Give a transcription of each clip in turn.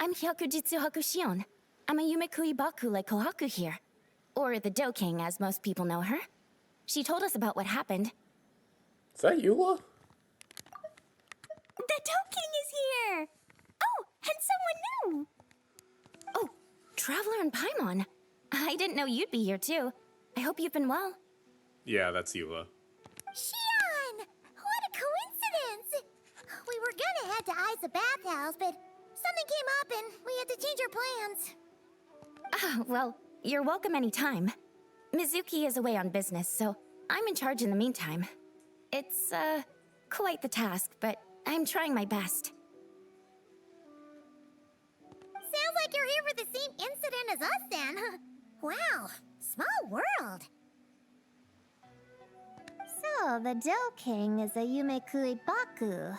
I'm Hyakujitsu Hakushion. I'm a Yumekui Baku like Kohaku here. Or the Do King, as most people know her. She told us about what happened. Is that Eula? The Do King is here! Oh, and someone new! Oh, Traveler and Paimon. I didn't know you'd be here too. I hope you've been well. Yeah, that's Eula. Shion! What a coincidence! We were gonna head to Isa Bathhouse, but something came up and we had to change our plans. Ah, well, you're welcome anytime. Mizuki is away on business, so I'm in charge in the meantime. It's, quite the task, but I'm trying my best. Sounds like you're here for the same incident as us then. Wow, small world. So, the Do King is a Yumekui Baku.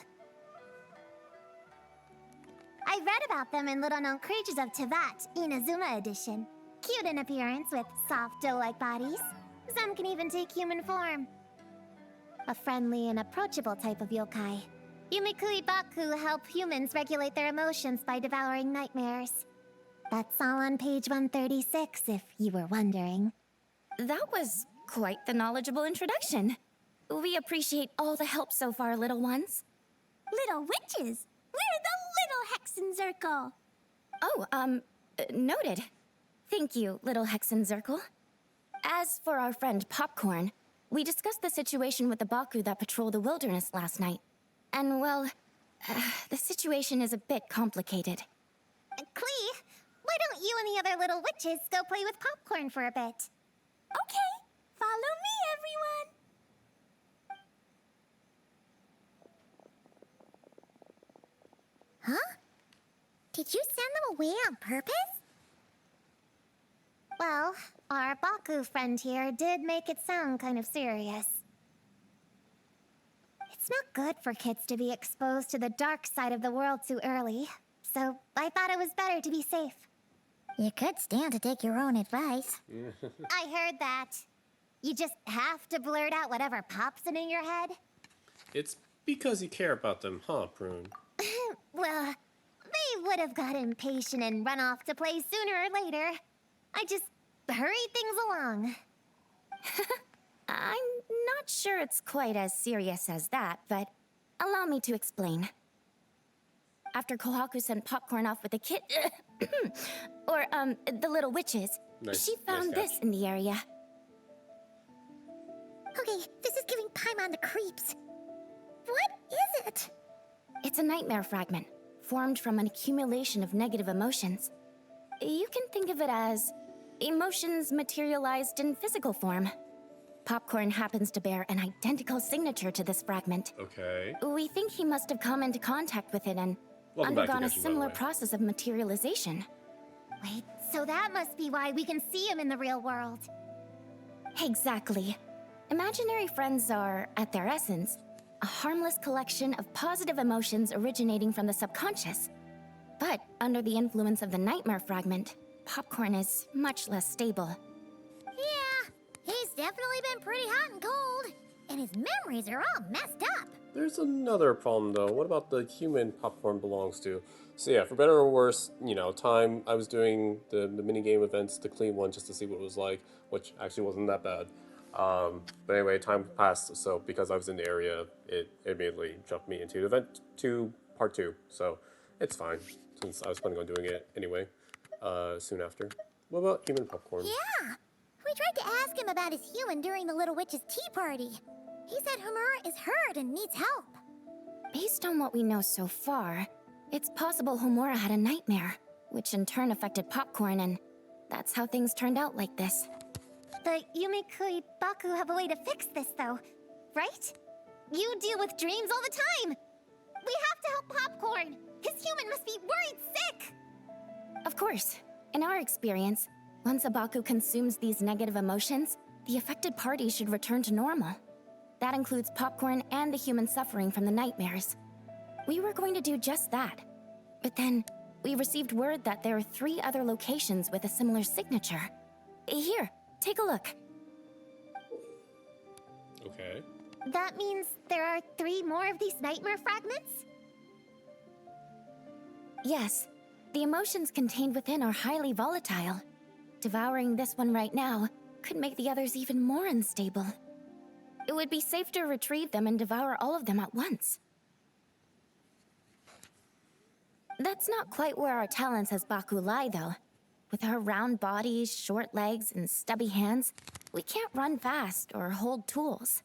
I read about them in Little Known Creatures of Teyvat, Inazuma edition. Cute in appearance with soft dough-like bodies. Some can even take human form. A friendly and approachable type of yokai. Yumekui Baku help humans regulate their emotions by devouring nightmares. That's all on page 136, if you were wondering. That was quite the knowledgeable introduction. We appreciate all the help so far, little ones. Little witches! We're the Little Hexenzirkel! Oh, noted. Thank you, little Hexenzirkel. As for our friend Popcorn, we discussed the situation with the Baku that patrol the wilderness last night. And, well, the situation is a bit complicated. Klee, why don't you and the other little witches go play with Popcorn for a bit? Okay, follow me, everyone! Huh? Did you send them away on purpose? Well, our Baku friend here did make it sound kind of serious. It's not good for kids to be exposed to the dark side of the world too early, so I thought it was better to be safe. You could stand to take your own advice. I heard that. You just have to blurt out whatever pops in your head. It's because you care about them, huh, Prune? Well, they would have got impatient and run off to play sooner or later. I just hurry things along. I'm not sure it's quite as serious as that, but allow me to explain. After Kohaku sent Popcorn off with the kid... or, the little witches, Nice. she found Nice this catch. in the area. Okay, this is giving Paimon the creeps. What is it? It's a nightmare fragment, formed from an accumulation of negative emotions. You can think of it as emotions materialized in physical form. Popcorn happens to bear an identical signature to this fragment. Okay. We think he must have come into contact with it and Welcome back to undergone a Genshin, by the similar way. process of materialization. Wait, so that must be why we can see him in the real world. Exactly. Imaginary friends are, at their essence, a harmless collection of positive emotions originating from the subconscious. But under the influence of the nightmare fragment, Popcorn is much less stable. Yeah, he's definitely been pretty hot and cold. And his memories are all messed up. There's another problem, though. What about the human Popcorn belongs to? So yeah, for better or worse, you know, I was doing the minigame events, the clean one, just to see what it was like, which actually wasn't that bad. But anyway, time passed, so because I was in the area, it immediately jumped me into event 2, part 2. So it's fine, since I was planning on doing it anyway, soon after. What about human Popcorn? Yeah, we tried to ask him about his human during the Little Witch's tea party. He said Homura is hurt and needs help. Based on what we know so far, it's possible Homura had a nightmare, which in turn affected Popcorn, and that's how things turned out like this. The Yumekui Baku have a way to fix this, though, right? You deal with dreams all the time! We have to help Popcorn! His human must be worried sick! Of course. In our experience, once a Baku consumes these negative emotions, the affected party should return to normal. That includes Popcorn and the human suffering from the nightmares. We were going to do just that. But then, we received word that there are 3 other locations with a similar signature. Here, take a look. Okay. That means there are 3 more of these nightmare fragments? Yes, The emotions contained within are highly volatile. Devouring this one right now could make the others even more unstable. It would be safe to retrieve them and devour all of them at once. That's not quite where our talents as Baku lie, though. With our round bodies, short legs, and stubby hands, we can't run fast or hold tools.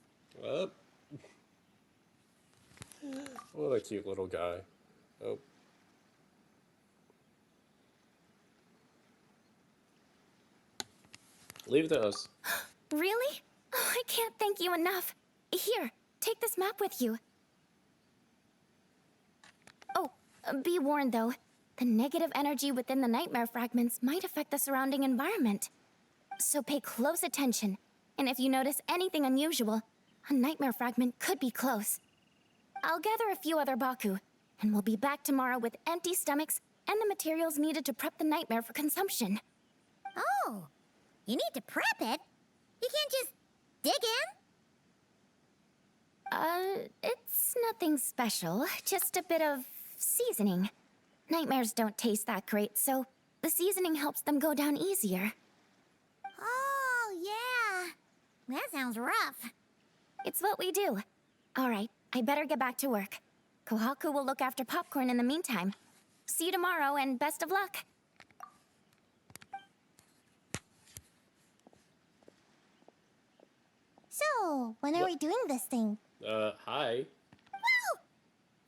What a cute little guy. Oh. Leave it to us. Really? Oh, I can't thank you enough. Here, take this map with you. Oh, be warned though. The negative energy within the nightmare fragments might affect the surrounding environment. So pay close attention. And if you notice anything unusual, a nightmare fragment could be close. I'll gather a few other Baku, and we'll be back tomorrow with empty stomachs and the materials needed to prep the nightmare for consumption. Oh, you need to prep it? You can't just dig in? It's nothing special, just a bit of seasoning. Nightmares don't taste that great, so the seasoning helps them go down easier. Oh, yeah. That sounds rough. It's what we do. All right, I better get back to work. Kohaku will look after popcorn in the meantime. See you tomorrow, and best of luck. So, when are we doing this thing? Hi. Whoa!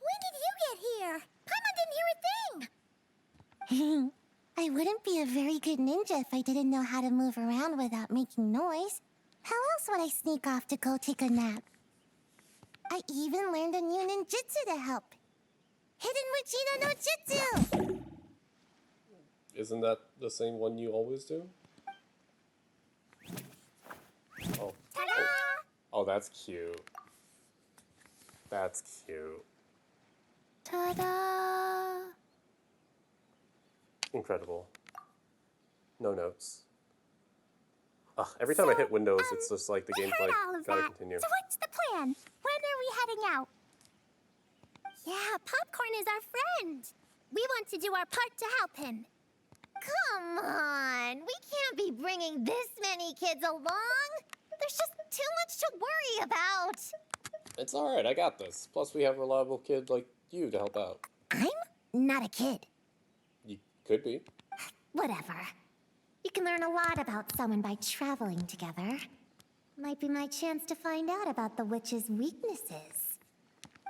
When did you get here? Paimon didn't hear a thing! I wouldn't be a very good ninja if I didn't know how to move around without making noise. How else would I sneak off to go take a nap? I even learned a new ninjutsu to help. Hidden Wachino no Jutsu! Isn't that the same one you always do? Oh. Ta-da! Oh, that's cute. That's cute. Ta-da! Incredible. No notes. Ugh, every time I hit Windows, it's just like the game's like, gotta continue. So what's the plan? When are we heading out? Yeah, Popcorn is our friend. We want to do our part to help him. Come on, we can't be bringing this many kids along. There's just too much to worry about. It's alright, I got this. Plus, we have a reliable kid like you to help out. I'm not a kid. You could be. Whatever. You can learn a lot about someone by traveling together. Might be my chance to find out about the witch's weaknesses.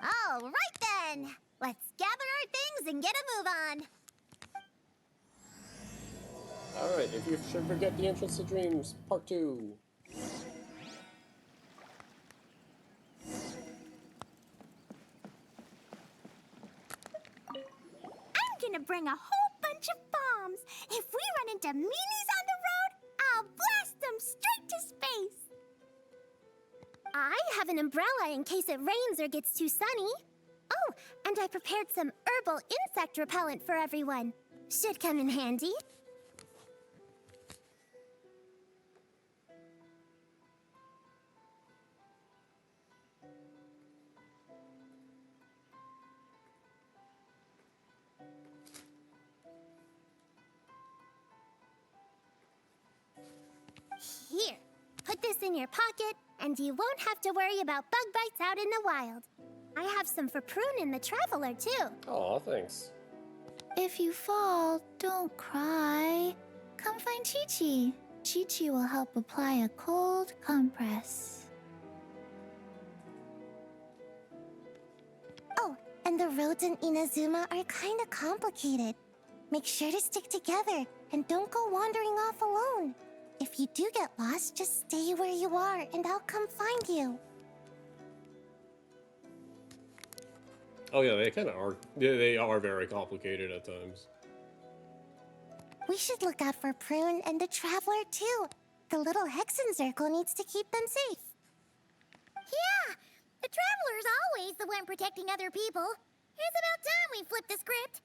All right then! Let's gather our things and get a move on. Alright, if you should forget the entrance to dreams, part 2. I'm gonna bring a whole bunch of bombs. If we run into meanies on the road, I'll blast them straight to space. I have an umbrella in case it rains or gets too sunny. Oh, and I prepared some herbal insect repellent for everyone. Should come in handy. Here, put this in your pocket, and you won't have to worry about bug bites out in the wild. I have some for Prune in the Traveler, too. Aw, thanks. If you fall, don't cry. Come find Chi-Chi. Chi-Chi will help apply a cold compress. Oh, and the roads in Inazuma are kinda complicated. Make sure to stick together, and don't go wandering off alone. If you do get lost, just stay where you are, and I'll come find you. Oh yeah, they kind of are. Yeah, they are very complicated at times. We should look out for Prune and the Traveler, too. The little Hexen Circle needs to keep them safe. Yeah, the Traveler's always the one protecting other people. It's about time we flipped the script.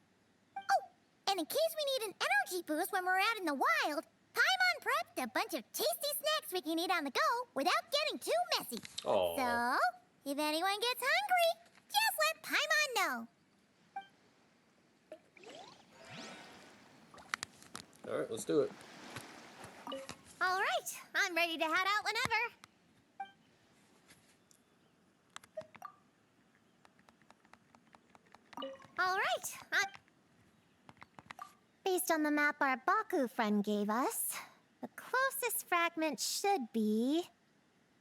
Oh, and in case we need an energy boost when we're out in the wild, Paimon prepped a bunch of tasty snacks we can eat on the go without getting too messy. Aw. So, if anyone gets hungry, just let Paimon know. let's do it. All right, I'm ready to head out whenever. All right, based on the map our Baku friend gave us, the closest fragment should be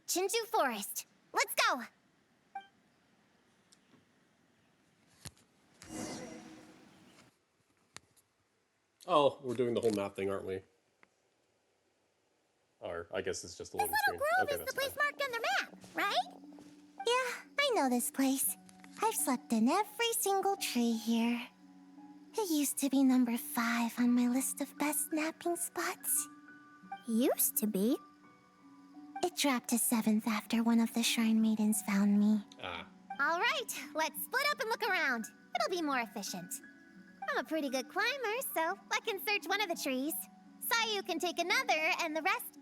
Chinju Forest. Let's go! Oh, we're doing the whole map thing, aren't we? Or I guess it's just a This loading little screen. grove Okay, is the that's place fine. marked on the map, right? Yeah, I know this place. I've slept in every single tree here. It used to be number 5 on my list of best napping spots. Used to be? It dropped to 7th after one of the Shrine Maidens found me. Ah. All right, let's split up and look around. It'll be more efficient. I'm a pretty good climber, so I can search one of the trees. Sayu can take another, and the rest...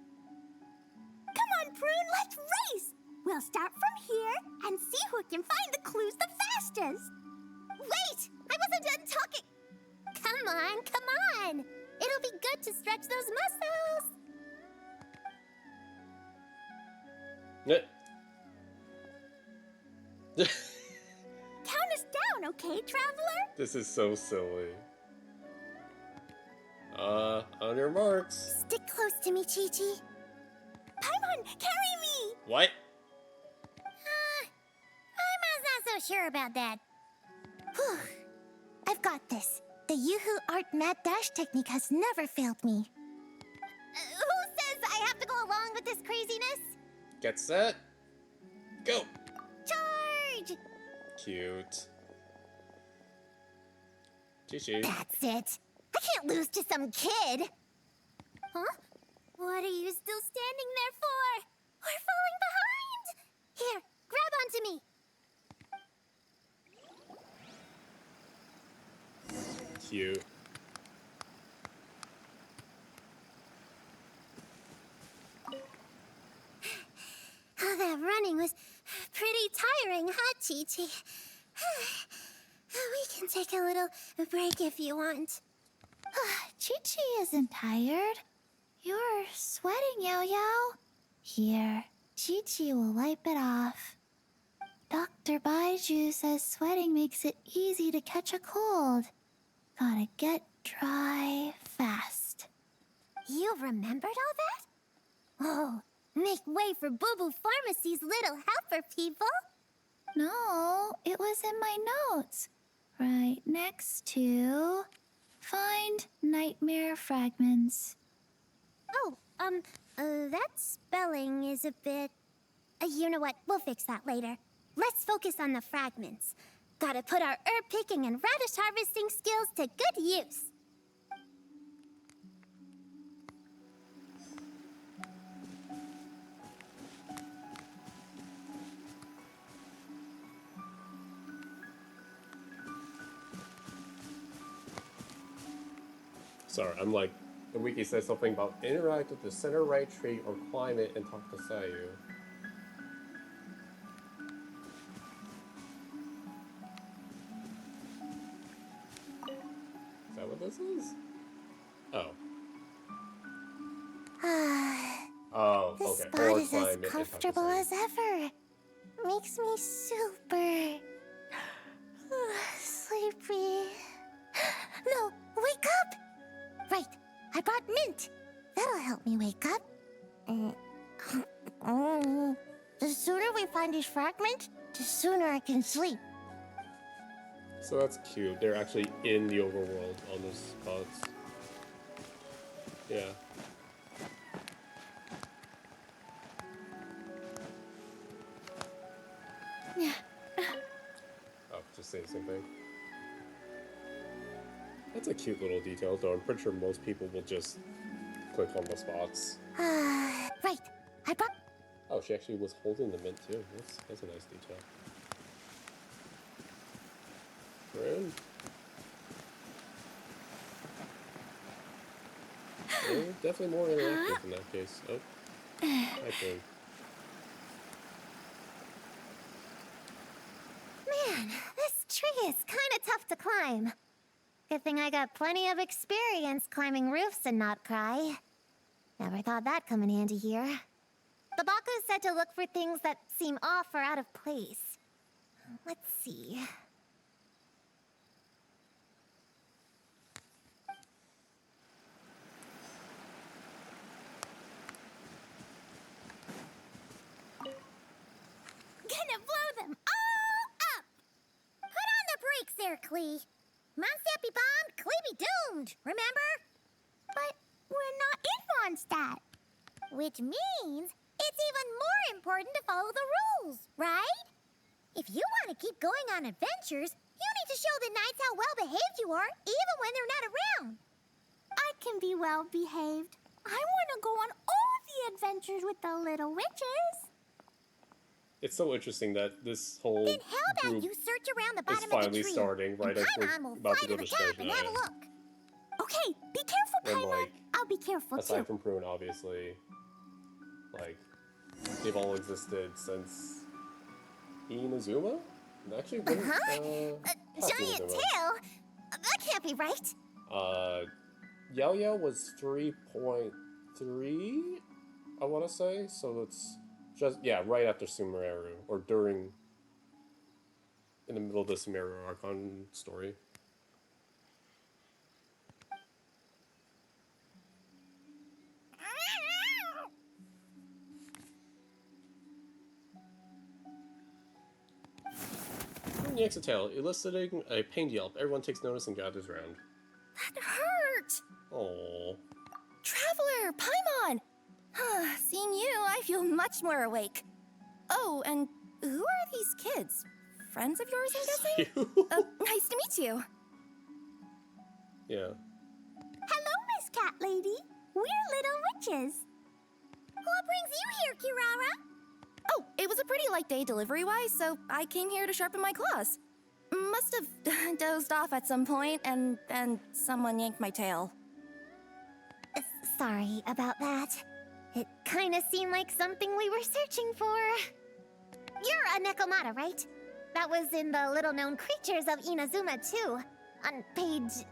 Come on, Prune, let's race! We'll start from here and see who can find the clues the fastest. Wait! I wasn't done talking! Come on, come on! It'll be good to stretch those muscles! Count us down, okay, traveler? This is so silly. On your marks. Stick close to me, Chi-Chi. Paimon, carry me! What? I'm not so sure about that. Whew. I've got this. The Yoo-Hoo Art Mad Dash technique has never failed me. Who says I have to go along with this craziness? Get set. Go. Charge! Cute. Chi-Chi. That's it. I can't lose to some kid. Huh? What are you still standing there for? We're falling behind! Here, grab onto me. Cute. Oh, that running was pretty tiring, huh, Chi-Chi? We can take a little break if you want. Chi-Chi isn't tired. You're sweating, Yao-Yao. Here, Chi-Chi will wipe it off. Dr. Baiju says sweating makes it easy to catch a cold. Gotta get dry fast. You remembered all that? Oh, make way for Boo Boo Pharmacy's little helper, people. No, it was in my notes. Right next to... Find nightmare fragments. Oh, that spelling is a bit... you know what? We'll fix that later. Let's focus on the fragments. Gotta put our herb picking and radish harvesting skills to good use. Sorry, I'm like, the wiki says something about interact with the center right tree or climb it and talk to Sayu. Is that what this is? Oh. Oh, This okay. spot Or is climb as it and talk to comfortable Sayu. as ever. Makes me super... sleepy. No, wake up! Right, I brought mint. That'll help me wake up. The sooner we find these fragments, the sooner I can sleep. So that's cute. They're actually in the overworld on those spots. Yeah. Oh, just say the same thing. That's a cute little detail, though. I'm pretty sure most people will just click on the spots. Right, I brought... Oh, she actually was holding the mint, too. That's a nice detail. Rune? Yeah, definitely more interactive in that case. Oh, hi, Rune. Man, this tree is kind of tough to climb. Good thing I got plenty of experience climbing roofs and not cry. Never thought that'd come in handy here. The Baku said to look for things that seem off or out of place. Let's see. Gonna blow them all up! Put on the brakes there, Klee. Mondstadt be bombed, Klee be doomed, remember? But we're not in Mondstadt. Which means it's even more important to follow the rules, right? If you want to keep going on adventures, you need to show the knights how well behaved you are, even when they're not around. I can be well behaved. I want to go on all the adventures with the little witches. It's so interesting that this whole Then how about group you search around the is bottom of the finally tree? starting right and as we're Paimon will about fly to go to to the top station and have a 9. look. Okay, be careful, And, Paimon. like, I'll be careful Aside too. from Prune, obviously, like, they've all existed since Inazuma? Actually, when, past Giant Inazuma. tail? That can't be right. Yao Yao was 3.3, I want to say, so it's just, yeah, right after Sumeru, or during, in the middle of the Sumeru Archon story. Prune yanks a tail, eliciting a pained yelp. Everyone takes notice and gathers round. That hurt! Aww. Traveler, Paimon! Seeing you, I feel much more awake. Oh, and who are these kids? Friends of yours, I'm guessing? Nice to meet you. Yeah. Hello, Miss Cat Lady. We're little witches. What brings you here, Kirara? Oh, it was a pretty light day delivery-wise, so I came here to sharpen my claws. Must have dozed off at some point, and then someone yanked my tail. Sorry about that. It kind of seemed like something we were searching for. You're a Nekomata, right? That was in the little-known creatures of Inazuma, too. On page,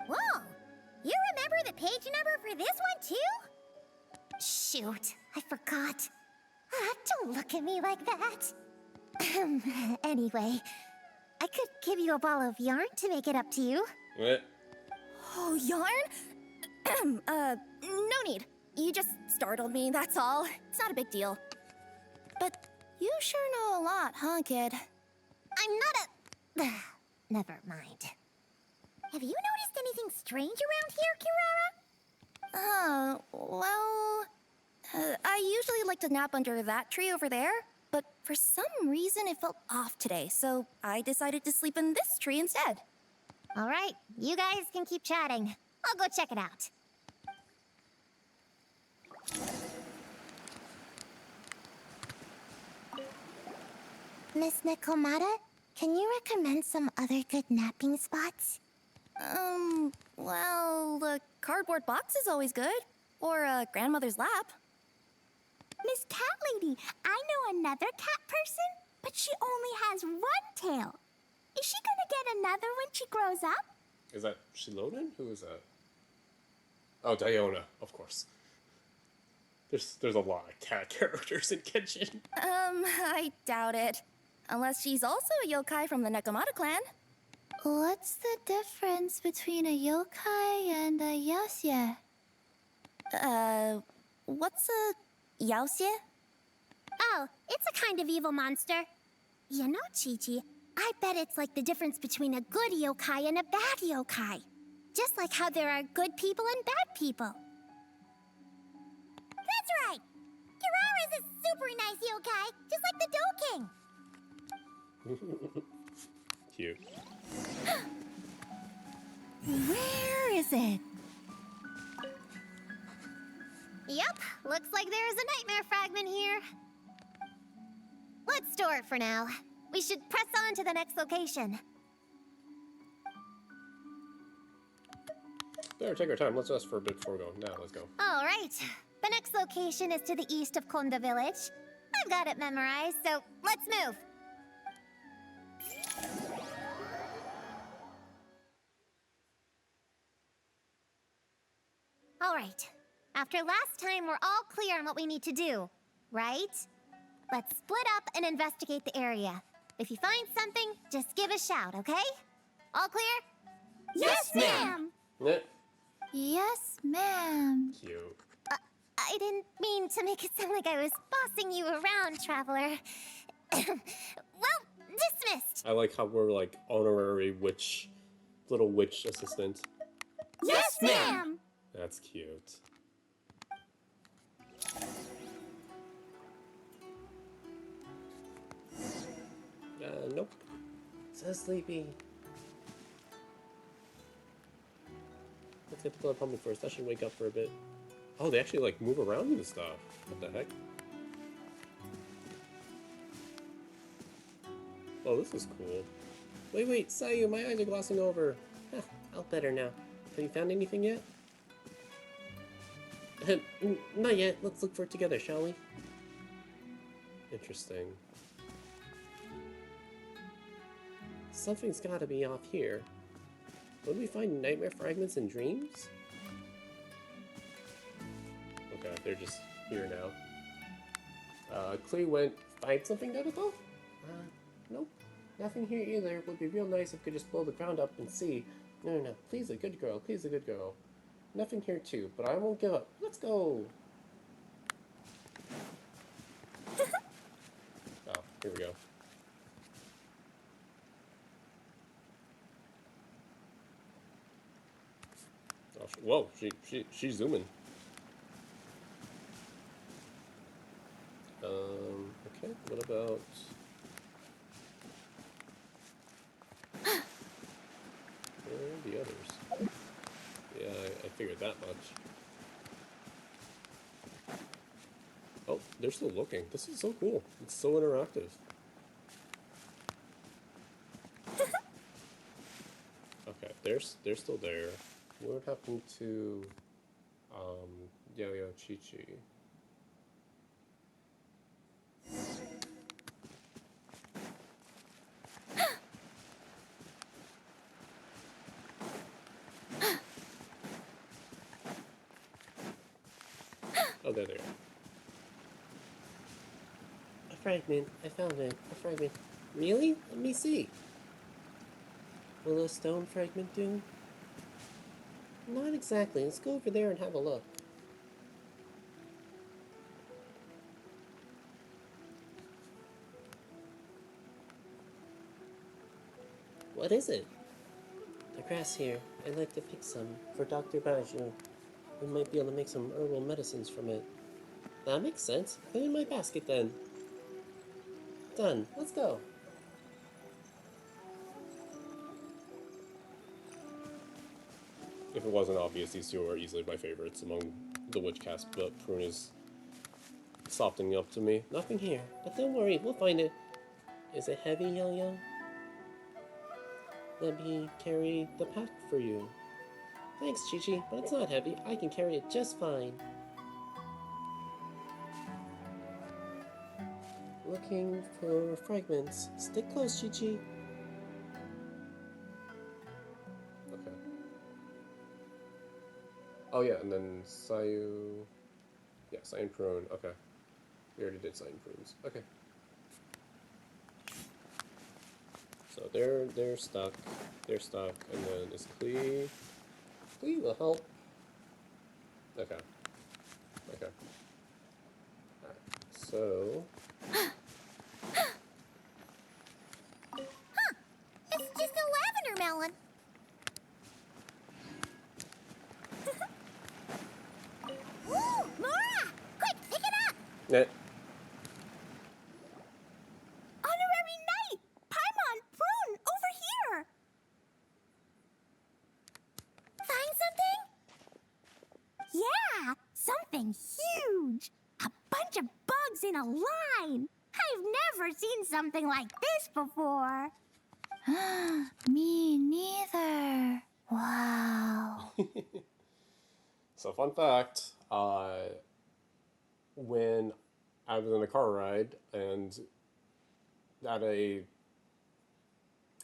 Whoa! You remember the page number for this one, too? Shoot, I forgot. Don't look at me like that. Anyway, I could give you a ball of yarn to make it up to you. What? Oh, yarn? No need. You just startled me, that's all. It's not a big deal. But you sure know a lot, huh, kid? I'm not a... Never mind. Have you noticed anything strange around here, Kirara? Well... I usually like to nap under that tree over there, but for some reason it felt off today, so I decided to sleep in this tree instead. All right, you guys can keep chatting. I'll go check it out. Miss Nekomata, can you recommend some other good napping spots? Well, the cardboard box is always good. Or a grandmother's lap. Miss Cat Lady, I know another cat person, but she only has one tail. Is she gonna get another when she grows up? Is that Shiloden? Who is that? Oh, Diona, of course. There's a lot of cat characters in Genshin. I doubt it. Unless she's also a yokai from the Nekomata clan. What's the difference between a yokai and a yaoxie? What's a yaoxie? Oh, it's a kind of evil monster. You know, Chi-Chi, I bet it's like the difference between a good yokai and a bad yokai. Just like how there are good people and bad people. That's right! Kirara's a super nice yokai, just like the Dough King. Cute. Where is it? Yep, looks like there's a nightmare fragment here. Let's store it for now. We should press on to the next location. There, take our time. Let's rest for a bit before we go. Now, let's go. All right. The next location is to the east of Konda Village. I've got it memorized, so let's move. Alright. After last time, we're all clear on what we need to do, right? Let's split up and investigate the area. If you find something, just give a shout, okay? All clear? Yes, ma'am. Yeah. Yes, ma'am. Cute. I didn't mean to make it sound like I was bossing you around, Traveler. Well, dismissed. I like how we're like honorary witch, little witch assistant. Yes, ma'am. That's cute. Nope. So sleepy. Let's get the club pumping first. I should wake up for a bit. Oh, they actually like move around and stuff. What the heck? Oh, this is cool. Wait, Sayu, my eyes are glossing over. Huh, I'll better now. Have you found anything yet? Not yet. Let's look for it together, shall we? Interesting. Something's gotta be off here. Would we find nightmare fragments in dreams? Okay, they're just here now. Klee went find something, Naruto? Nope. Nothing here either. It would be real nice if we could just blow the ground up and see. No. Please, a good girl. Please, a good girl. Nothing here too, but I won't give up. Let's go! Oh, here we go. Oh, whoa, she's zooming. Okay, what about... Where are the others? Yeah, I figured that much. Oh, they're still looking. This is so cool. It's so interactive. Okay, they're still there. What happened to Yo-Yo Chi-Chi? Oh, there they are. A fragment. I found it. A fragment. Really? Let me see. Will a stone fragment do? Not exactly. Let's go over there and have a look. What is it? The grass here. I'd like to pick some for Dr. Baju. We might be able to make some herbal medicines from it. That makes sense. Put it in my basket then. Done. Let's go. If it wasn't obvious, these two are easily my favorites among the witch cast, but Prune is softening up to me. Nothing here, but don't worry, we'll find it. Is it heavy, Yo-Yo? Let me carry the pack for you. Thanks, Chi-Chi, but it's not heavy. I can carry it just fine. Looking for fragments. Stick close, Chi-Chi. Okay. Oh yeah, and then Sayu... Yeah, Sayu and Prune. Okay. We already did Sayu and Prunes. Okay. So they're stuck. They're stuck. And then is Klee... Klee will help. Okay. Okay. Alright. So... It's just a lavender melon. Ooh, Mora! Quick, pick it up! Eh. Honorary Knight! Paimon, Prune, over here! Find something? Yeah, something huge! A bunch of bugs in a line! I've never seen something like this before! Me neither. Wow. So fun fact, when I was in a car ride and at a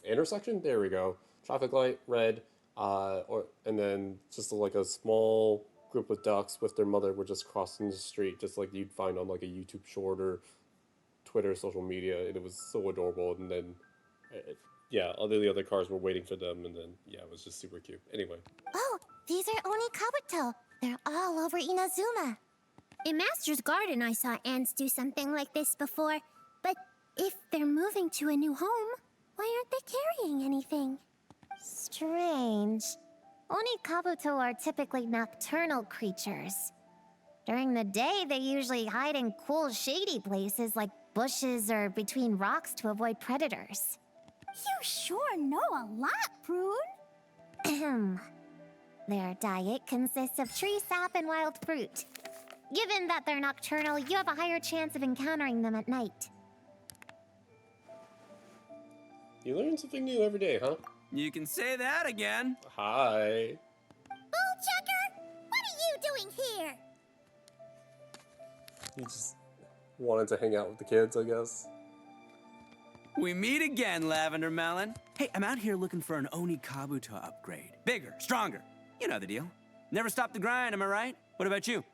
intersection, there we go, traffic light, red, and then just like a small group of ducks with their mother were just crossing the street, just like you'd find on like a YouTube short or Twitter, social media, and it was so adorable. And then, yeah, all the other cars were waiting for them, and then yeah, it was just super cute. Anyway, Oh, these are Onikabuto. They're all over Inazuma. In Master's Garden, I saw ants do something like this before. But if they're moving to a new home, why aren't they carrying anything? Strange. Onikabuto are typically nocturnal creatures. During the day, they usually hide in cool, shady places like bushes or between rocks to avoid predators. You sure know a lot, Prune. Ahem. Their diet consists of tree sap and wild fruit. Given that they're nocturnal, you have a higher chance of encountering them at night. you learn something new every day, huh? You can say that again. Hi. Bullchecker, what are you doing here? He just wanted to hang out with the kids, I guess. We meet again, Lavender Melon. Hey, I'm out here looking for an Onikabuto upgrade. Bigger, stronger. You know the deal. Never stop the grind, am I right? What about you?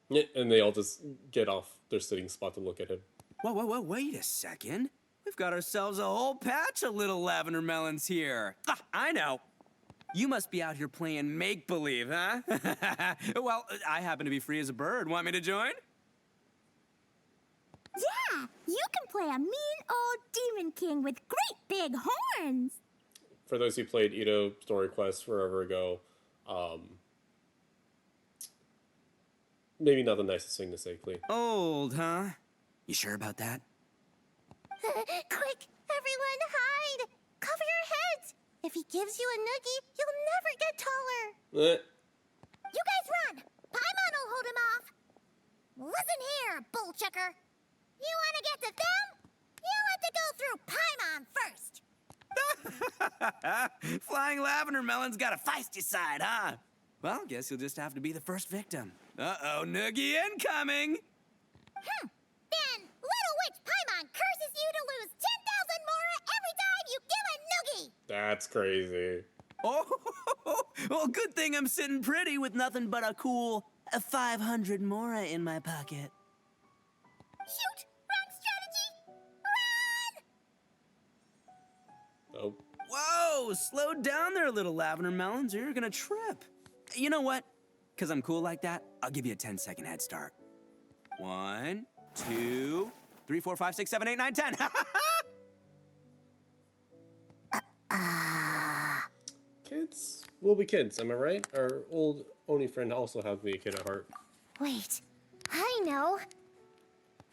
Yeah, and they all just get off their sitting spot to look at him. Whoa, wait a second. We've got ourselves a whole patch of little Lavender Melons here. Ah, I know. You must be out here playing make-believe, huh? Well, I happen to be free as a bird. Want me to join? Yeah, you can play a mean old demon king with great big horns. For those who played Ito Story Quest forever ago, maybe not the nicest thing to say, Clee. Old, huh? You sure about that? Quick, everyone hide! Cover your heads! If he gives you a noogie, you'll never get taller. Eh. You guys run! Paimon will hold him off! Listen here, bullchecker! You want to get to them? You have to go through Paimon first! Flying Lavender Melon's got a feisty side, huh? Well, guess you'll just have to be the first victim. Uh-oh, noogie incoming! Then, Little Witch Paimon curses you to lose 10,000 Mora every time you give a noogie! That's crazy. Oh, well, good thing I'm sitting pretty with nothing but a cool 500 Mora in my pocket. Shoot! Wrong strategy! Run! Oh, Whoa, slow down there, little Lavender Melons, or you're gonna trip. You know what? Because I'm cool like that, I'll give you a 10-second head start. 1, 2, 3, 4, 5, 6, 7, 8, 9, 10. kids will be kids, am I right? Our old Oni friend also has me a kid at heart. Wait, I know.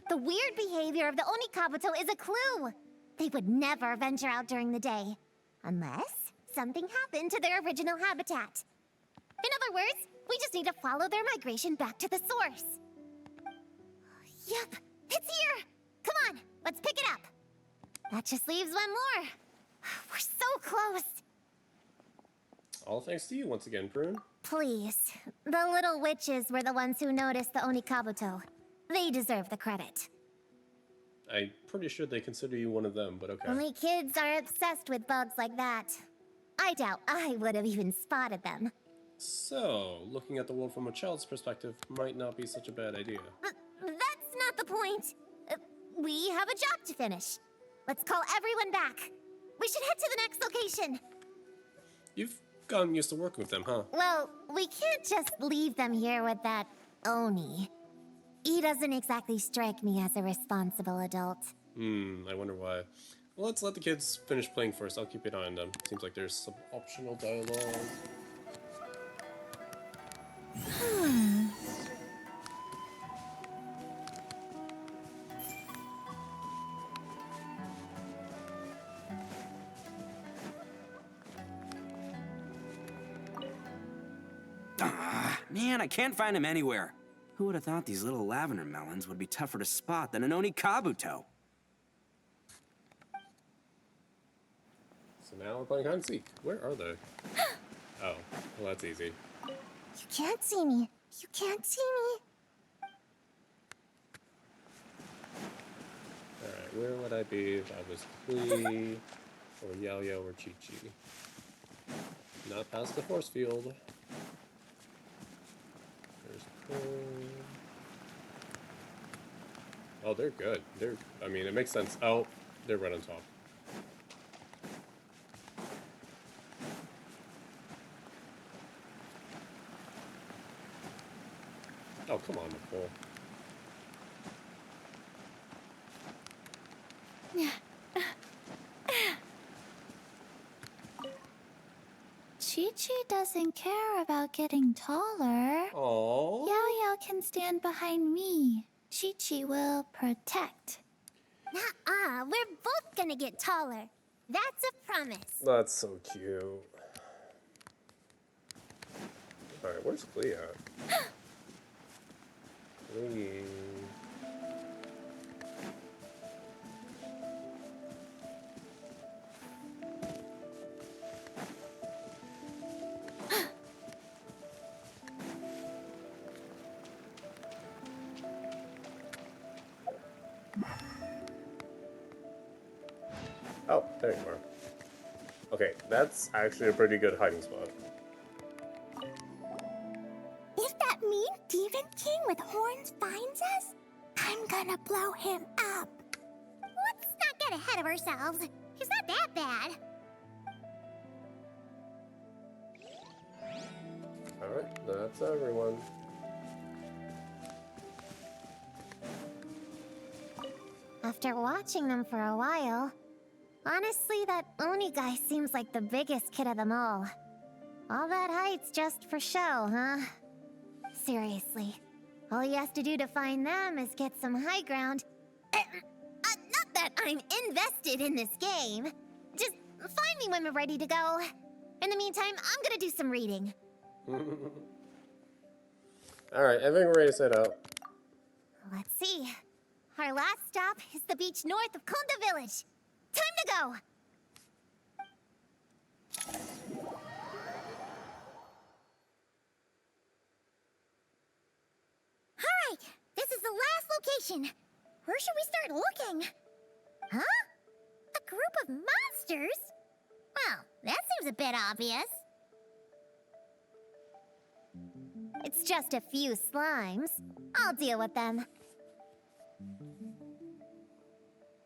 The weird behavior of the Onikabuto is a clue. They would never venture out during the day, unless something happened to their original habitat. In other words, we just need to follow their migration back to the source. Yep, it's here! Come on, let's pick it up. That just leaves one more. We're so close. All thanks to you once again, Prune. Please, the little witches were the ones who noticed the Onikabuto. They deserve the credit. I'm pretty sure they consider you one of them, but okay. Only kids are obsessed with bugs like that. I doubt I would have even spotted them. So, looking at the world from a child's perspective might not be such a bad idea. That's not the point. We have a job to finish. Let's call everyone back. We should head to the next location. You've gotten used to working with them, huh? Well, we can't just leave them here with that Oni. He doesn't exactly strike me as a responsible adult. I wonder why. Well, let's let the kids finish playing first. I'll keep an eye on them. Seems like there's some optional dialogue. Man, I can't find him anywhere. Who would have thought these little Lavender Melons would be tougher to spot than an Onikabuto? So now we're playing hide and seek. Where are they? Oh, well that's easy. You can't see me. You can't see me. Alright, where would I be if I was Klee, or Yao Yao, or Chi Chi? Not past the force field. There's coin. Oh, they're good. I mean, it makes sense. Oh, they're right on top. Oh, come on, Nicole. Chi-Chi doesn't care about getting taller. Oh. Yao can stand behind me. Chi-Chi will protect. Nuh-uh, we're both gonna get taller. That's a promise. That's so cute. Alright, where's Clea at? Clea. Oh, there you are. Okay, that's actually a pretty good hiding spot. If that mean Demon King with horns finds us, I'm gonna blow him up. Let's not get ahead of ourselves. He's not that bad. Alright, that's everyone. After watching them for a while, honestly, that Oni guy seems like the biggest kid of them all. All that height's just for show, huh? Seriously, all he has to do to find them is get some high ground. Not that I'm invested in this game. Just find me when we're ready to go. In the meantime, I'm gonna do some reading. Alright, I think we're ready to set out. Let's see. Our last stop is the beach north of Konda Village. Time to go! Alright, this is the last location. Where should we start looking? Huh? A group of monsters? Well, that seems a bit obvious. It's just a few slimes. I'll deal with them.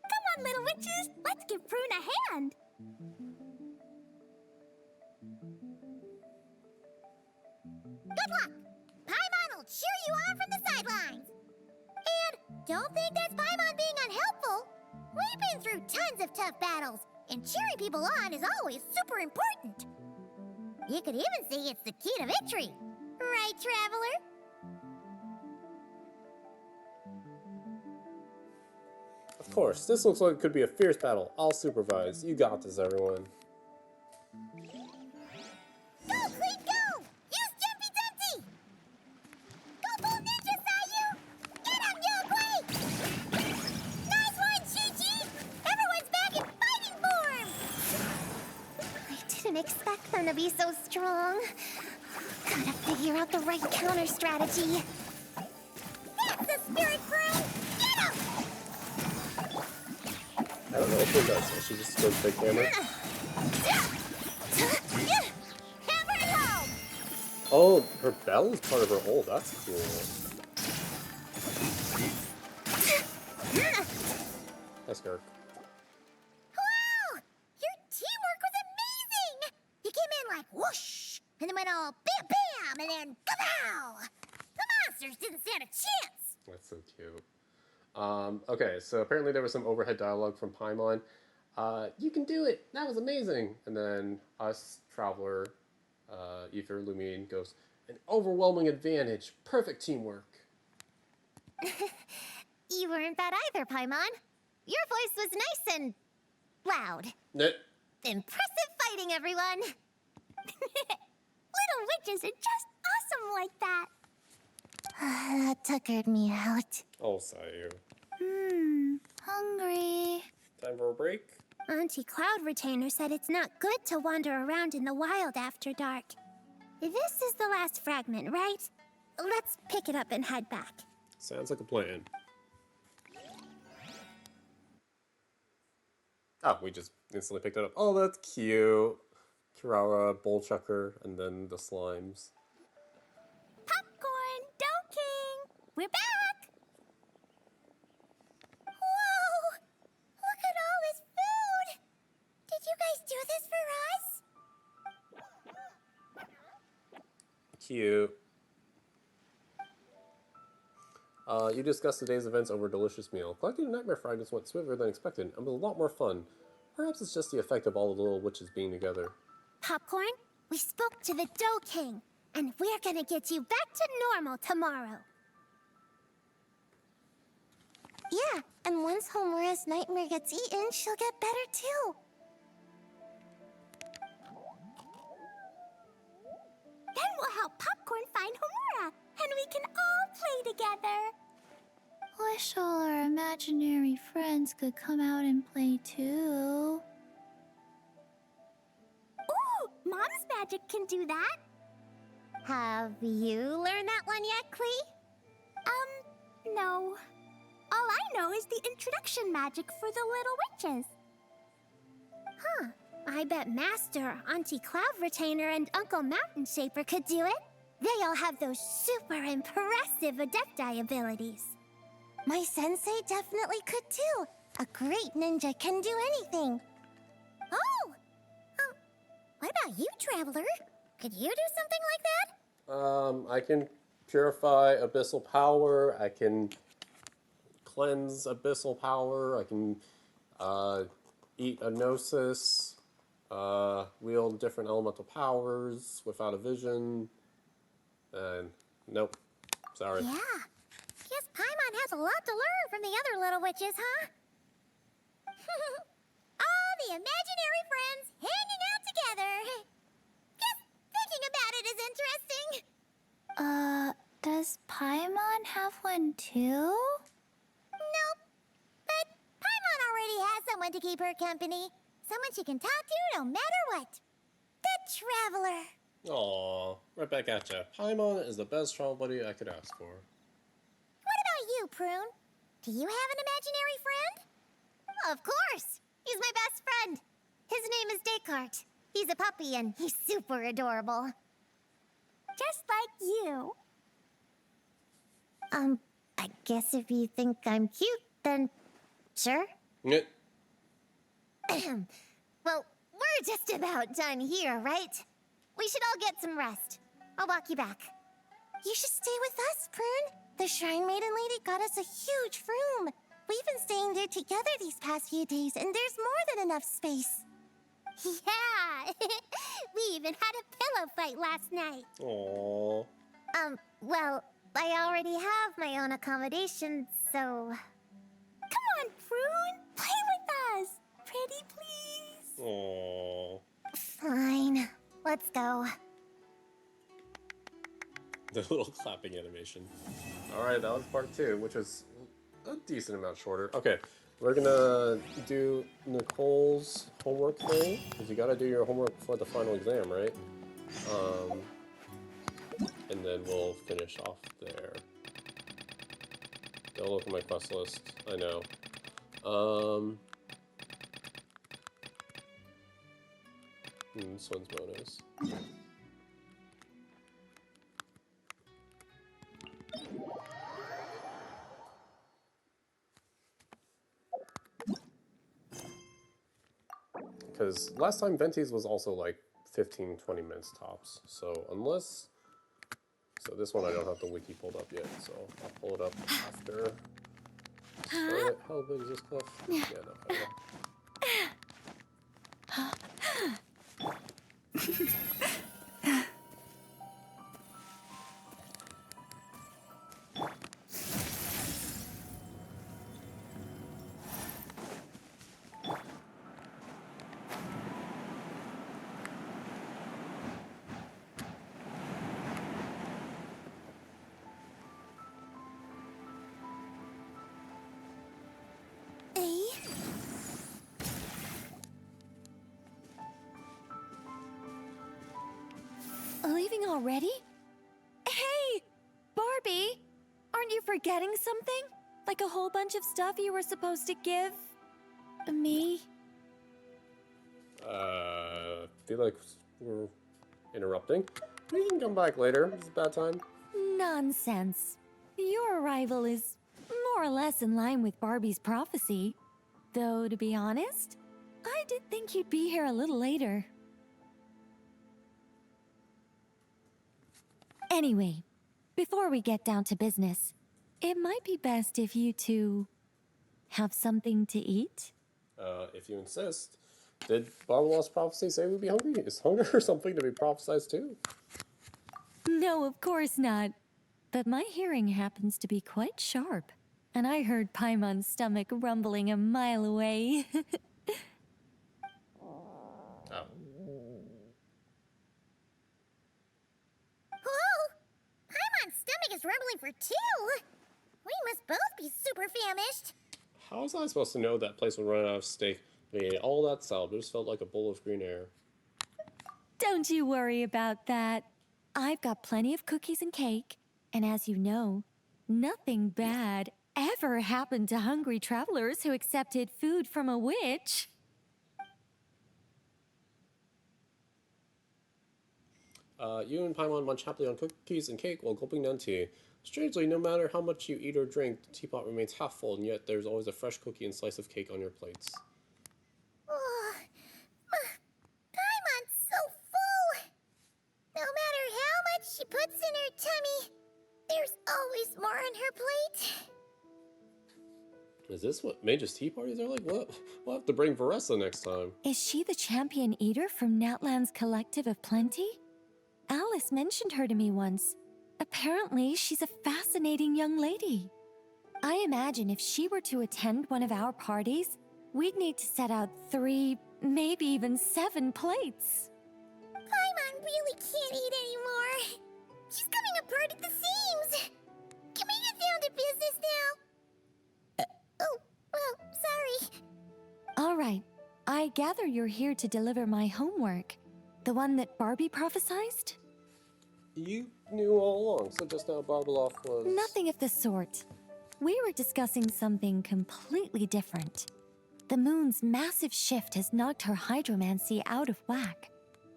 Come on, little witches! Let's give Prune a hand! Good luck! Paimon will cheer you on from the sidelines! And don't think that's Paimon being unhelpful! We've been through tons of tough battles, and cheering people on is always super important! You could even say it's the key to victory! Right, Traveler? Of course, this looks like it could be a fierce battle. I'll supervise. You got this, everyone. Go, Clean, go! Use Jumpy Dumpty! Go, Bull Ninja, Sayu! Get him, Yogui! Nice one, Chi-Chi! Everyone's back in fighting form! I didn't expect them to be so strong. Gotta figure out the right counter strategy. That's the spirit, Prune! Get him! I don't know what she does. She just goes big hammer. Hammer it home! Oh, her bell is part of her ult. That's cool. That's Kirk. Wow! Your teamwork was amazing! You came in like whoosh, and then went all bam bam, and then kapow! The monsters didn't stand a chance! That's so cute. Okay, so apparently there was some overhead dialogue from Paimon. You can do it! That was amazing! And then us, Traveler, Ether, Lumine goes, an overwhelming advantage. Perfect teamwork. You weren't bad either, Paimon. Your voice was nice and loud. Net. Impressive fighting, everyone! Little witches are just awesome like that. That tuckered me out. Oh, Sayu. Hungry. Time for a break? Auntie Cloud Retainer said it's not good to wander around in the wild after dark. This is the last fragment, right? Let's pick it up and head back. Sounds like a plan. Oh, we just instantly picked it up. Oh, that's cute. Kirara, Bullchucker, and then the slimes. we're back! Whoa! Look at all this food! Did you guys do this for us? Cute. You discussed today's events over a delicious meal. Collecting the nightmare fragments went smoother than expected and was a lot more fun. Perhaps it's just the effect of all the little witches being together. Popcorn, we spoke to the Dough King, and we're gonna get you back to normal tomorrow. Yeah, and once Homura's nightmare gets eaten, she'll get better too. Then we'll help Popcorn find Homura, and we can all play together. Wish all our imaginary friends could come out and play too. Ooh, Mom's magic can do that. Have you learned that one yet, Klee? No. All I know is the introduction magic for the little witches. Huh. I bet Master, Auntie Cloud Retainer, and Uncle Mountain Shaper could do it. They all have those super impressive Adepti abilities. My sensei definitely could too. A great ninja can do anything. Oh! What about you, Traveler? Could you do something like that? I can purify abyssal power. I can cleanse abyssal power. I can eat a gnosis. Wield different elemental powers without a vision. And nope. Sorry. Yeah. Guess Paimon has a lot to learn from the other little witches, huh? All the imaginary friends hanging out together. Just thinking about it is interesting. Does Paimon have one too? Nope. But Paimon already has someone to keep her company. Someone she can talk to no matter what. The Traveler. Aw, right back at ya. Paimon is the best travel buddy I could ask for. What about you, Prune? Do you have an imaginary friend? Of course. He's my best friend. His name is Descartes. He's a puppy and he's super adorable. Just like you. I guess if you think I'm cute, then sure. Yeah. Well, we're just about done here, right? We should all get some rest. I'll walk you back. You should stay with us, Prune. The Shrine Maiden Lady got us a huge room. We've been staying there together these past few days, and there's more than enough space. Yeah! We even had a pillow fight last night. Aww. Well, I already have my own accommodation, so... Come on, Prune! Play with us! Pretty please! Aww. Fine. Let's go. The little clapping animation. Alright, that was part 2, which was a decent amount shorter. Okay, we're gonna do Nicole's homework thing, because you gotta do your homework before the final exam, right? And then we'll finish off there. Don't look at my quest list, I know. This one's bonus. Because last time Venti's was also like 15-20 minutes tops. So unless... So this one I don't have the wiki pulled up yet, so I'll pull it up after. How big is this cliff? Yeah, no, I don't know. Leaving already? Hey, Barbie! Aren't you forgetting something? Like a whole bunch of stuff you were supposed to give me? Feel like we're interrupting. We can come back later. It's a bad time. Nonsense. Your arrival is more or less in line with Barbie's prophecy. Though, to be honest, I did think you'd be here a little later. Anyway, before we get down to business, it might be best if you two have something to eat. If you insist. Did Barbal's prophecy say we'd be hungry? Is hunger something to be prophesized too? No, of course not. But my hearing happens to be quite sharp, and I heard Paimon's stomach rumbling a mile away. Oh. Whoa! Paimon's stomach is rumbling for two! We must both be super famished. How was I supposed to know that place would run out of steak? We ate all that salad, it just felt like a bowl of green air. Don't you worry about that. I've got plenty of cookies and cake, and as you know, nothing bad ever happened to hungry travelers who accepted food from a witch. You and Paimon munch happily on cookies and cake while gulping down tea. Strangely, no matter how much you eat or drink, the teapot remains half full, and yet there's always a fresh cookie and slice of cake on your plates. Oh, Paimon's so full! No matter how much she puts in her tummy, there's always more on her plate. Is this what Mage's tea parties are like? What? We'll have to bring Varessa next time. Is she the champion eater from Natlan's Collective of Plenty? Alice mentioned her to me once. Apparently, she's a fascinating young lady. I imagine if she were to attend one of our parties, we'd need to set out 3, maybe even 7 plates. Paimon really can't eat anymore. She's coming apart at the seams. Can we get down to business now? Sorry. All right. I gather you're here to deliver my homework. The one that Barbie prophesized? You knew all along, so just now Barbeloff was... Nothing of the sort. We were discussing something completely different. The moon's massive shift has knocked her hydromancy out of whack.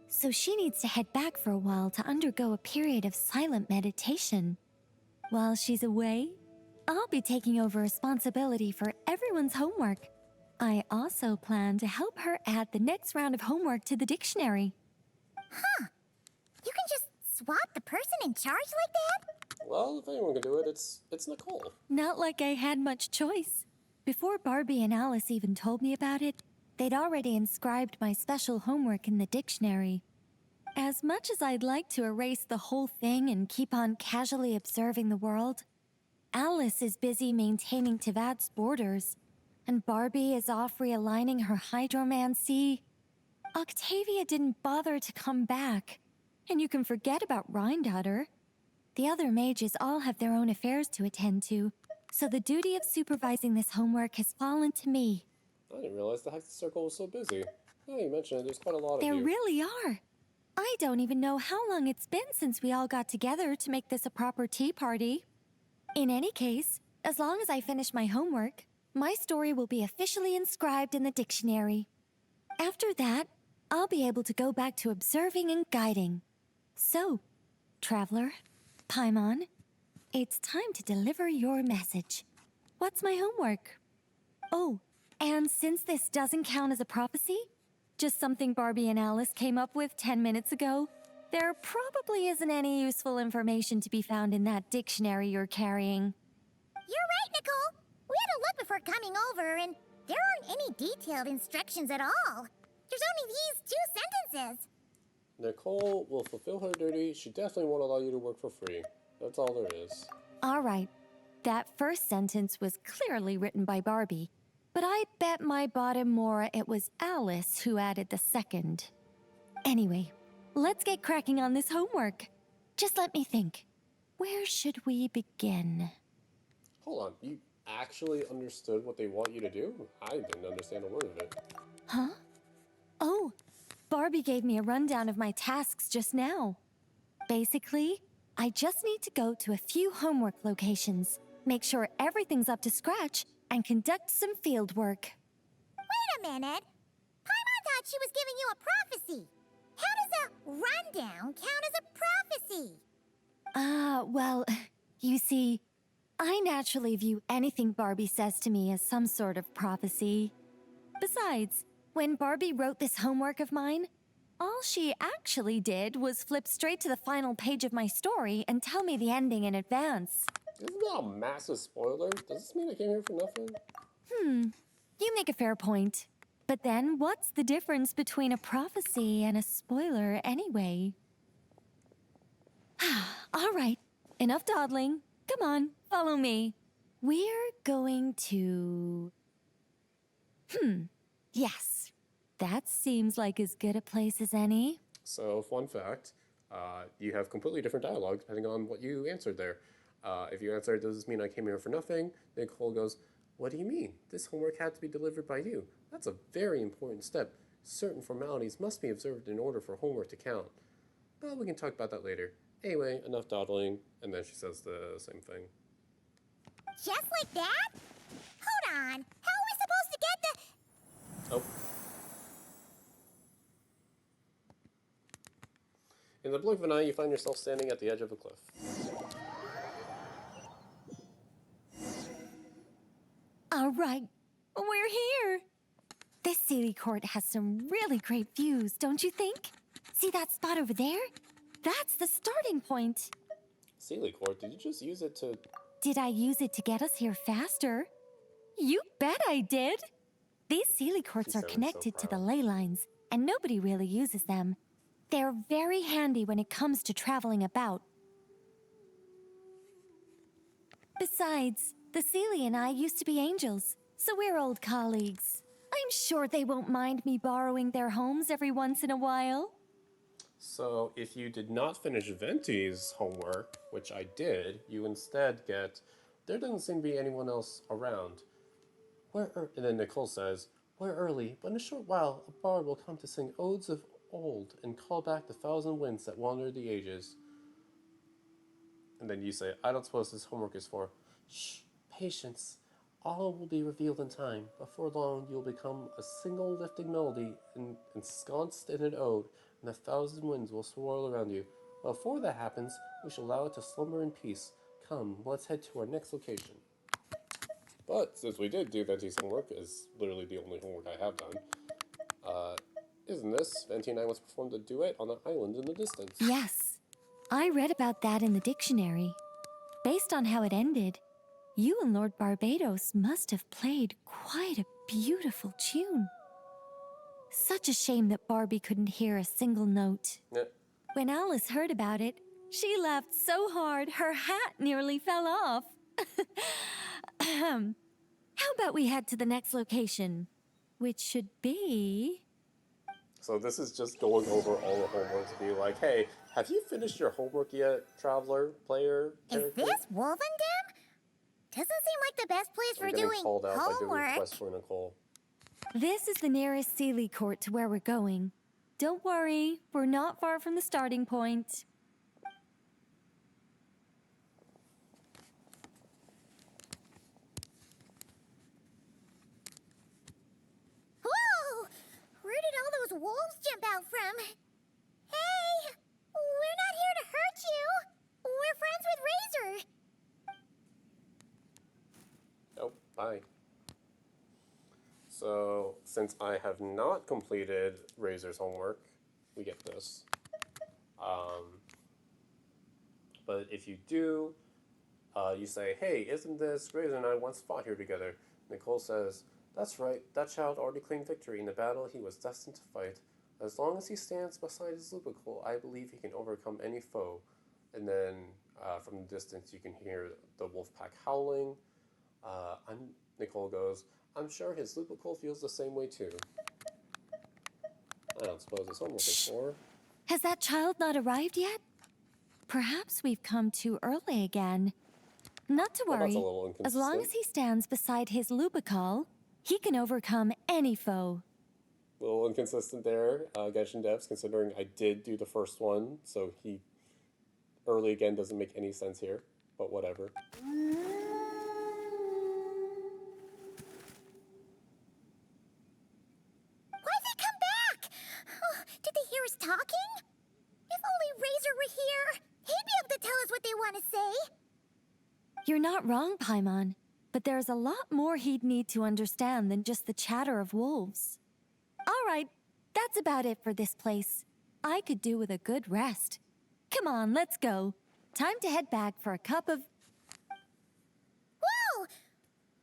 So she needs to head back for a while to undergo a period of silent meditation. While she's away, I'll be taking over responsibility for everyone's homework. I also plan to help her add the next round of homework to the dictionary. Huh. You can just swap the person in charge like that? Well, if anyone can do it, it's Nicole. Not like I had much choice. Before Barbie and Alice even told me about it, they'd already inscribed my special homework in the dictionary. As much as I'd like to erase the whole thing and keep on casually observing the world, Alice is busy maintaining Tivat's borders, and Barbie is off realigning her hydromancy. Octavia didn't bother to come back, and you can forget about Rhindaughter. The other mages all have their own affairs to attend to, so the duty of supervising this homework has fallen to me. I didn't realize the Hexed Circle was so busy. Yeah, you mentioned it, there's quite a lot of There you. really are. I don't even know how long it's been since we all got together to make this a proper tea party. In any case, as long as I finish my homework, my story will be officially inscribed in the dictionary. After that, I'll be able to go back to observing and guiding. So, Traveler, Paimon, it's time to deliver your message. What's my homework? Oh, and since this doesn't count as a prophecy, just something Barbie and Alice came up with 10 minutes ago, there probably isn't any useful information to be found in that dictionary you're carrying. You're right, Nicole. We had a look before coming over, and there aren't any detailed instructions at all. There's only these 2 sentences. Nicole will fulfill her duty. She definitely won't allow you to work for free. That's all there is. All right, that first sentence was clearly written by Barbie, but I bet my bottom more it was Alice who added the second. Anyway, let's get cracking on this homework. Just let me think. Where should we begin? Hold on, you actually understood what they want you to do? I didn't understand a word of it. Huh? Oh, Barbie gave me a rundown of my tasks just now. Basically, I just need to go to a few homework locations, make sure everything's up to scratch, and conduct some field work. Wait a minute. Paimon thought she was giving you a prophecy. How does a rundown count as a prophecy? Well, you see, I naturally view anything Barbie says to me as some sort of prophecy. Besides, when Barbie wrote this homework of mine, all she actually did was flip straight to the final page of my story and tell me the ending in advance. Isn't that a massive spoiler? Does this mean I came here for nothing? You make a fair point. But then, what's the difference between a prophecy and a spoiler anyway? All right, enough dawdling. Come on, follow me. We're going to... Yes, that seems like as good a place as any. So, fun fact, you have completely different dialogue depending on what you answered there. If you answered, does this mean I came here for nothing? Nicole goes, what do you mean? This homework had to be delivered by you. That's a very important step. Certain formalities must be observed in order for homework to count. But we can talk about that later. Anyway, enough dawdling, and then she says the same thing. Just like that? Hold on. How are we supposed to get the... Oh. In the blink of an eye, you find yourself standing at the edge of a cliff. All right, we're here. This Sealy Court has some really great views, don't you think? See that spot over there? That's the starting point. Sealy Court, did you just use it to... Did I use it to get us here faster? You bet I did. These Sealy Courts She are sounds so connected to the proud. ley lines, and nobody really uses them. They're very handy when it comes to traveling about. Besides, the Sealy and I used to be angels, so we're old colleagues. I'm sure they won't mind me borrowing their homes every once in a while. So, if you did not finish Venti's homework, which I did, you instead get, there doesn't seem to be anyone else around. And then Nicole says, we're early, but in a short while, a bard will come to sing odes of old and call back the thousand winds that wandered the ages. And then you say, I don't suppose this homework is for... Shh, patience. All will be revealed in time. Before long, you'll become a single lifting melody ensconced in an ode, and a thousand winds will swirl around you. Before that happens, we shall allow it to slumber in peace. Come, let's head to our next location. But since we did do Venti's homework, is literally the only homework I have done, isn't this? Venti and I once performed a duet on an island in the distance. Yes, I read about that in the dictionary. Based on how it ended, you and Lord Barbados must have played quite a beautiful tune. Such a shame that Barbie couldn't hear a single note. Yeah. When Alice heard about it, she laughed so hard her hat nearly fell off. How about we head to the next location, which should be... So this is just going over all the homework to be like, hey, have you finished your homework yet, traveler, player, Is character? this Wolvendam? Doesn't seem like the best place I'm for getting doing called out by doing homework. requests for Nicole. This is the nearest Sealy Court to where we're going. Don't worry, we're not far from the starting point. Whoa! Where did all those wolves jump out from? Hey! We're not here to hurt you! We're friends with Razor! Oh, bye. So, since I have not completed Razor's homework, we get this. But if you do, you say, hey, isn't this Razor and I once fought here together? Nicole says, that's right, that child already claimed victory in the battle he was destined to fight. As long as he stands beside his Lupical, I believe he can overcome any foe. And then, from the distance, you can hear the wolf pack howling. Nicole goes, I'm sure his Lupical feels the same way too. I don't suppose his homework is for. Has that child not arrived yet? Perhaps we've come too early again. Not to Well, that's worry. a little As long inconsistent. as he stands beside his Lupical, he can overcome any foe. A little inconsistent there, Genshin devs, considering I did do the first one, so he early again doesn't make any sense here, but whatever. Why'd they come back? Oh, did they hear us talking? If only Razor were here, he'd be able to tell us what they want to say. You're not wrong, Paimon, but there's a lot more he'd need to understand than just the chatter of wolves. All right, that's about it for this place. I could do with a good rest. Come on, let's go. Time to head back for a cup of... Whoa!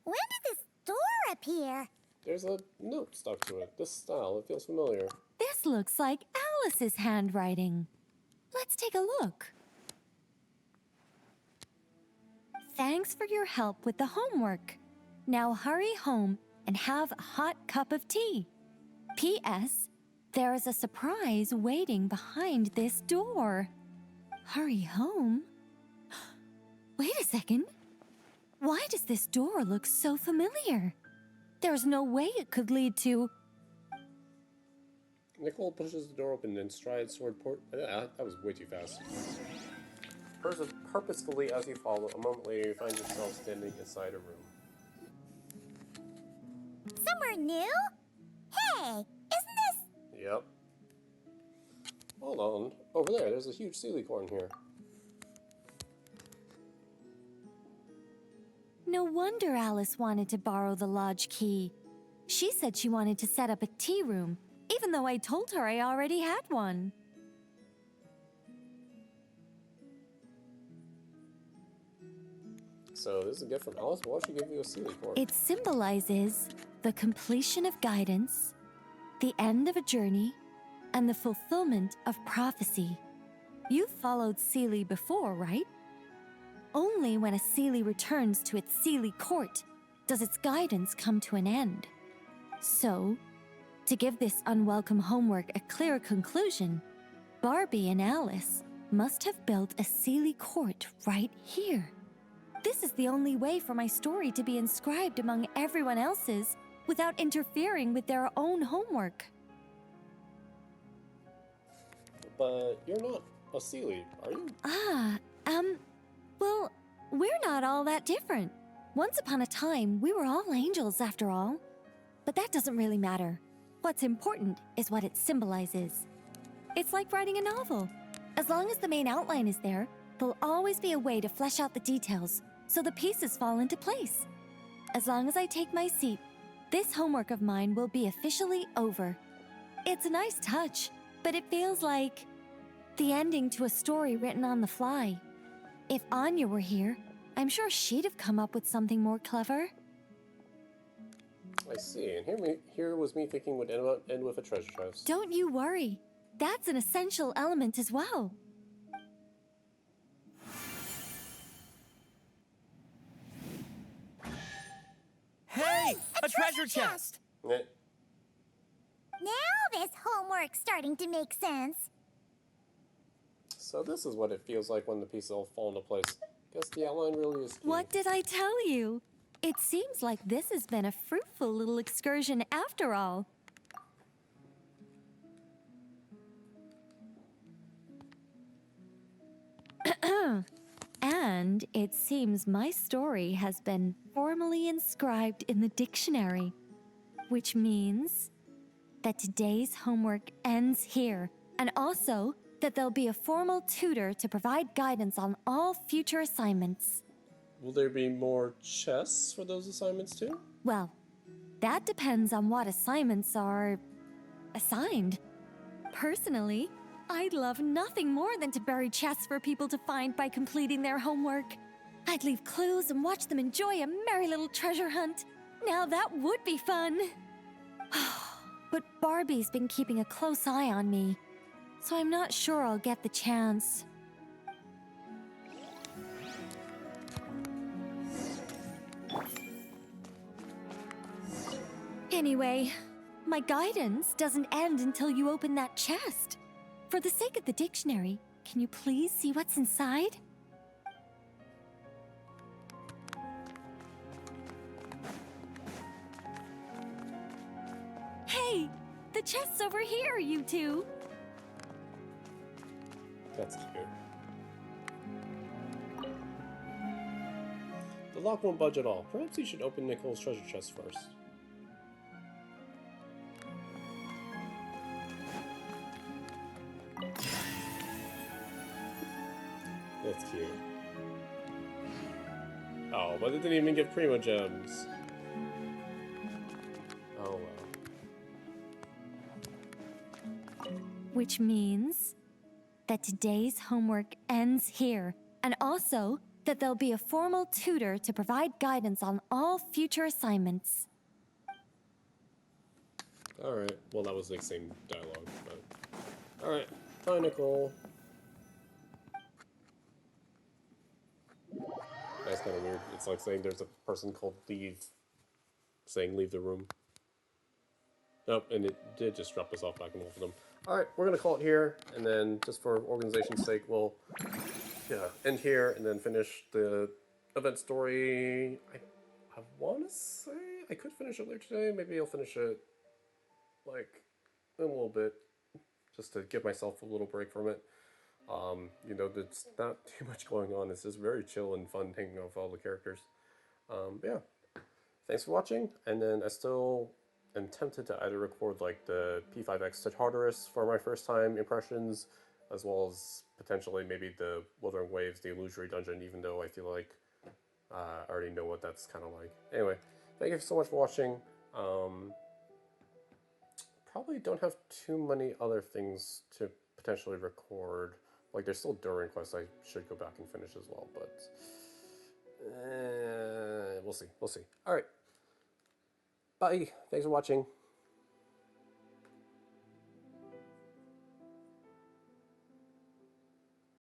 When did this door appear? There's a note stuck to it. This style, it feels familiar. This looks like Alice's handwriting. Let's take a look. Thanks for your help with the homework. Now hurry home and have a hot cup of tea. P.S. There is a surprise waiting behind this door. Hurry home? Wait a second. Why does this door look so familiar? There's no way it could lead to... Nicole pushes the door open and strides toward port. That was way too fast. Purposefully, as you follow, a moment later you find yourself standing inside a room. Somewhere new? Hey, isn't this... Yep. Hold on. Over there's a huge Sealy corn here. No wonder Alice wanted to borrow the lodge key. She said she wanted to set up a tea room, even though I told her I already had one. So this is a gift from Alice. Why don't she give you a Sealy corn? It symbolizes the completion of guidance, the end of a journey, and the fulfillment of prophecy. You've followed Sealy before, right? Only when a Sealy returns to its Sealy court does its guidance come to an end. So, to give this unwelcome homework a clear conclusion, Barbie and Alice must have built a Sealy court right here. This is the only way for my story to be inscribed among everyone else's without interfering with their own homework. But you're not a Sealy, are you? Well, we're not all that different. Once upon a time, we were all angels after all. But that doesn't really matter. What's important is what it symbolizes. It's like writing a novel. As long as the main outline is there, there'll always be a way to flesh out the details so the pieces fall into place. As long as I take my seat, this homework of mine will be officially over. It's a nice touch, but it feels like the ending to a story written on the fly. If Anya were here, I'm sure she'd have come up with something more clever. I see. And here was me thinking would end with a treasure chest. Don't you worry. That's an essential element as well. Hey! A treasure chest! Eh. Now this homework's starting to make sense. So this is what it feels like when the pieces all fall into place. Guess the outline really is key. What did I tell you? It seems like this has been a fruitful little excursion after all. And it seems my story has been formally inscribed in the dictionary, which means that today's homework ends here, and also that there'll be a formal tutor to provide guidance on all future assignments. Will there be more chests for those assignments too? Well, that depends on what assignments are assigned. Personally, I'd love nothing more than to bury chests for people to find by completing their homework. I'd leave clues and watch them enjoy a merry little treasure hunt. Now that would be fun. But Barbie's been keeping a close eye on me, so I'm not sure I'll get the chance. Anyway, my guidance doesn't end until you open that chest. For the sake of the dictionary, can you please see what's inside? Hey, the chest's over here, you two. That's cute. The lock won't budge at all. Perhaps you should open Nicole's treasure chest first. That's cute. Oh, but it didn't even give Primo Gems. Oh well. Which means that today's homework ends here, and also that there'll be a formal tutor to provide guidance on all future assignments. Alright, well that was the same dialogue, but... Alright, bye Nicole. That's kind of weird. It's like saying there's a person called Leave, saying leave the room. Nope, and it did just drop us off back in Wolfendom. Alright, we're gonna call it here, and then just for organization's sake, we'll end here and then finish the event story. I want to say I could finish it later today. Maybe I'll finish it like in a little bit, just to give myself a little break from it. You know, there's not too much going on. It's just very chill and fun hanging out with all the characters. Yeah, thanks for watching. And then I still am tempted to either record like the P5X to Tartarus for my first time impressions, as well as potentially maybe the Wuthering Waves, the Illusory Dungeon, even though I feel like I already know what that's kind of like. Anyway, thank you so much for watching. Probably don't have too many other things to potentially record. Like, there's still Durin quests I should go back and finish as well, but we'll see. We'll see. All right. Bye. Thanks for watching.